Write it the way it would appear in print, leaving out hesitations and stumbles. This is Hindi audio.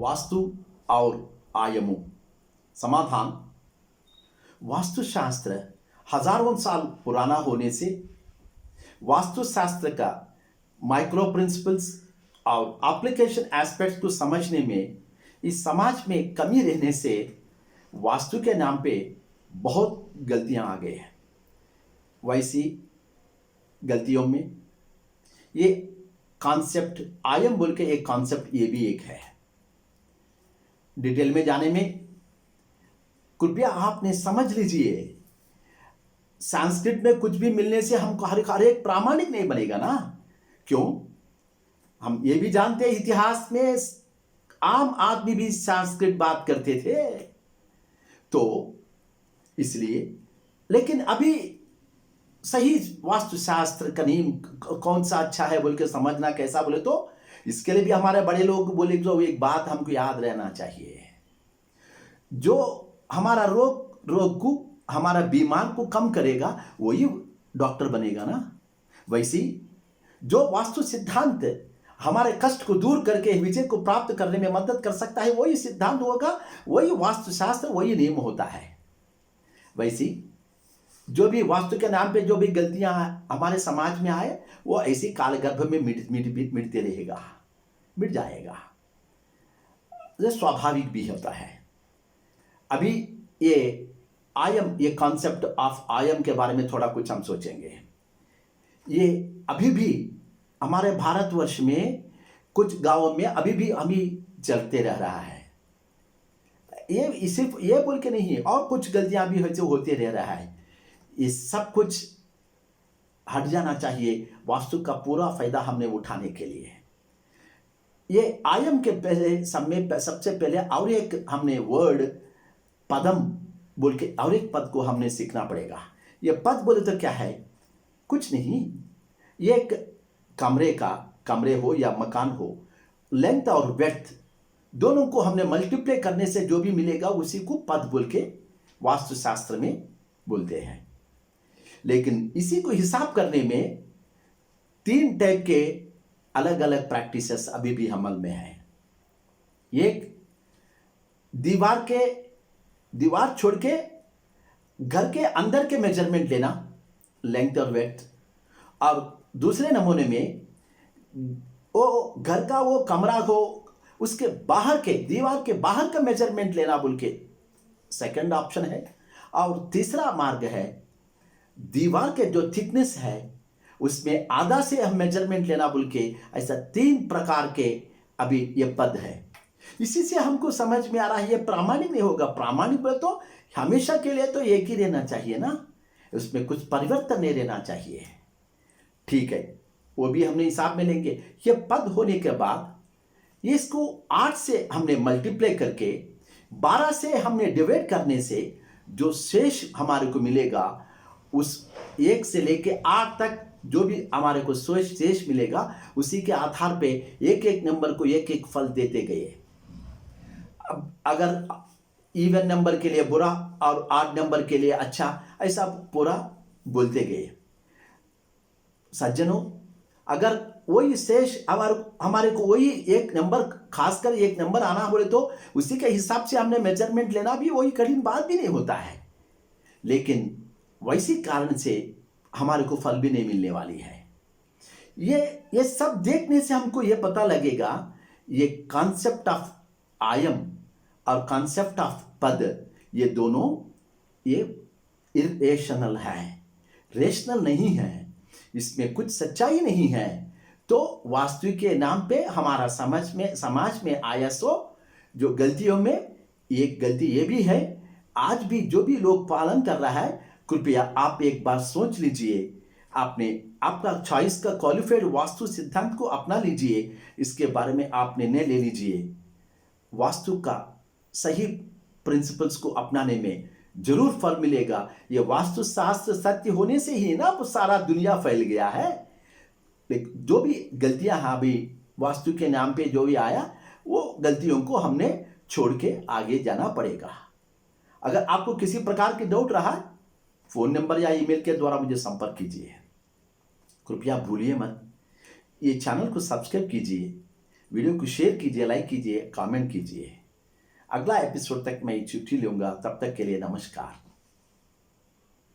वास्तु और आयमों। समाधान: वास्तुशास्त्र हजारों साल पुराना होने से वास्तुशास्त्र का माइक्रो प्रिंसिपल्स और एप्लीकेशन एस्पेक्ट्स को समझने में इस समाज में कमी रहने से वास्तु के नाम पे बहुत गलतियां आ गई हैं। वैसी गलतियों में ये कॉन्सेप्ट आयम बोल के एक कॉन्सेप्ट ये भी एक है। डिटेल में जाने में कृपया आपने समझ लीजिए, संस्कृत में कुछ भी मिलने से हमको हर एक प्रामाणिक नहीं बनेगा ना। क्यों? हम ये भी जानते हैं इतिहास में आम आदमी भी संस्कृत बात करते थे, तो इसलिए। लेकिन अभी सही वास्तुशास्त्र का नियम कौन सा अच्छा है बोल के समझना कैसा बोले तो इसके लिए भी हमारे बड़े लोग बोले जो एक बात हमको याद रहना चाहिए, जो हमारा रोग को हमारा बीमार को कम करेगा वही डॉक्टर बनेगा ना। वैसे जो वास्तु सिद्धांत हमारे कष्ट को दूर करके विजय को प्राप्त करने में मदद कर सकता है वही सिद्धांत होगा, वही वास्तुशास्त्र, वही नियम होता है। वैसे जो भी वास्तु के नाम पे जो भी गलतियां हमारे समाज में आए वो ऐसी कालगर्भ में मिटते रहेगा, मिट जाएगा। ये स्वाभाविक भी होता है। अभी ये कॉन्सेप्ट ऑफ आयम के बारे में थोड़ा कुछ हम सोचेंगे। ये अभी भी हमारे भारतवर्ष में कुछ गांवों में अभी भी चलते रह रहा है। ये सिर्फ ये बोल के नहीं है, और कुछ गलतियां भी होते रह रहा है। ये सब कुछ हट जाना चाहिए वास्तु का पूरा फायदा हमने उठाने के लिए। ये आयम के पहले सबसे पहले और एक हमने वर्ड पदम बोल के और एक पद को हमने सीखना पड़ेगा। ये पद बोले तो क्या है? कुछ नहीं, ये एक कमरे हो या मकान हो, लेंथ और ब्रेड्थ दोनों को हमने मल्टीप्लाई करने से जो भी मिलेगा उसी को पद बोल के वास्तुशास्त्र में बोलते हैं। लेकिन इसी को हिसाब करने में 3 टाइप के अलग अलग प्रैक्टिसेस अभी भी अमल में है। एक दीवार छोड़ के घर के अंदर के मेजरमेंट लेना, लेंथ और वेथ, और दूसरे नमूने में वो घर का वो कमरा हो उसके बाहर के दीवार के बाहर का मेजरमेंट लेना बोल के सेकंड ऑप्शन है। और तीसरा मार्ग है दीवार के जो थिकनेस है उसमें आधा से हम मेजरमेंट लेना बोल के। ऐसा 3 प्रकार के अभी ये पद है। इसी से हमको समझ में आ रहा है ये प्रामाणिक नहीं होगा। प्रामाणिक बोले तो हमेशा के लिए तो एक ही रहना चाहिए ना, उसमें कुछ परिवर्तन नहीं रहना चाहिए। ठीक है, वो भी हमने हिसाब में लेंगे। ये पद होने के बाद इसको 8 से हमने मल्टीप्लाई करके 12 से हमने डिवाइड करने से जो शेष हमारे को मिलेगा उस 1 से लेके 8 तक जो भी हमारे को शेष मिलेगा उसी के आधार पे एक एक नंबर को एक एक फल देते गए। अब अगर इवन नंबर के लिए बुरा और ऑड नंबर के लिए अच्छा, ऐसा पूरा बोलते गए। सज्जनों, अगर वही शेष हमारे को वही एक नंबर, खासकर एक नंबर आना बोले तो उसी के हिसाब से हमने मेजरमेंट लेना भी वही कठिन बात भी नहीं होता है। लेकिन वैसी कारण से हमारे को फल भी नहीं मिलने वाली है। ये सब देखने से हमको ये पता लगेगा ये कॉन्सेप्ट ऑफ आयम और कॉन्सेप्ट ऑफ पद ये दोनों ये इरेशनल है, रेशनल नहीं है, इसमें कुछ सच्चाई नहीं है। तो वास्तु के नाम पे हमारा समाज में आया सो जो गलतियों में एक गलती ये भी है, आज भी जो भी लोग पालन कर रहा है, कृपया आप एक बार सोच लीजिए, आपका चॉइस का क्वालिफाइड वास्तु सिद्धांत को अपना लीजिए, इसके बारे में आप निर्णय ले लीजिए। वास्तु का सही प्रिंसिपल्स को अपनाने में जरूर फल मिलेगा। ये वास्तु शास्त्र सत्य होने से ही ना सारा दुनिया फैल गया है। लेकिन जो भी गलतियां अभी वास्तु के नाम पे जो भी आया वो गलतियों को हमने छोड़ के आगे जाना पड़ेगा। अगर आपको किसी प्रकार की डाउट रहा, फोन नंबर या ईमेल के द्वारा मुझे संपर्क कीजिए। कृपया भूलिए मत, ये चैनल को सब्सक्राइब कीजिए, वीडियो को शेयर कीजिए, लाइक कीजिए, कमेंट कीजिए। अगला एपिसोड तक मैं छुट्टी लूंगा, तब तक के लिए नमस्कार।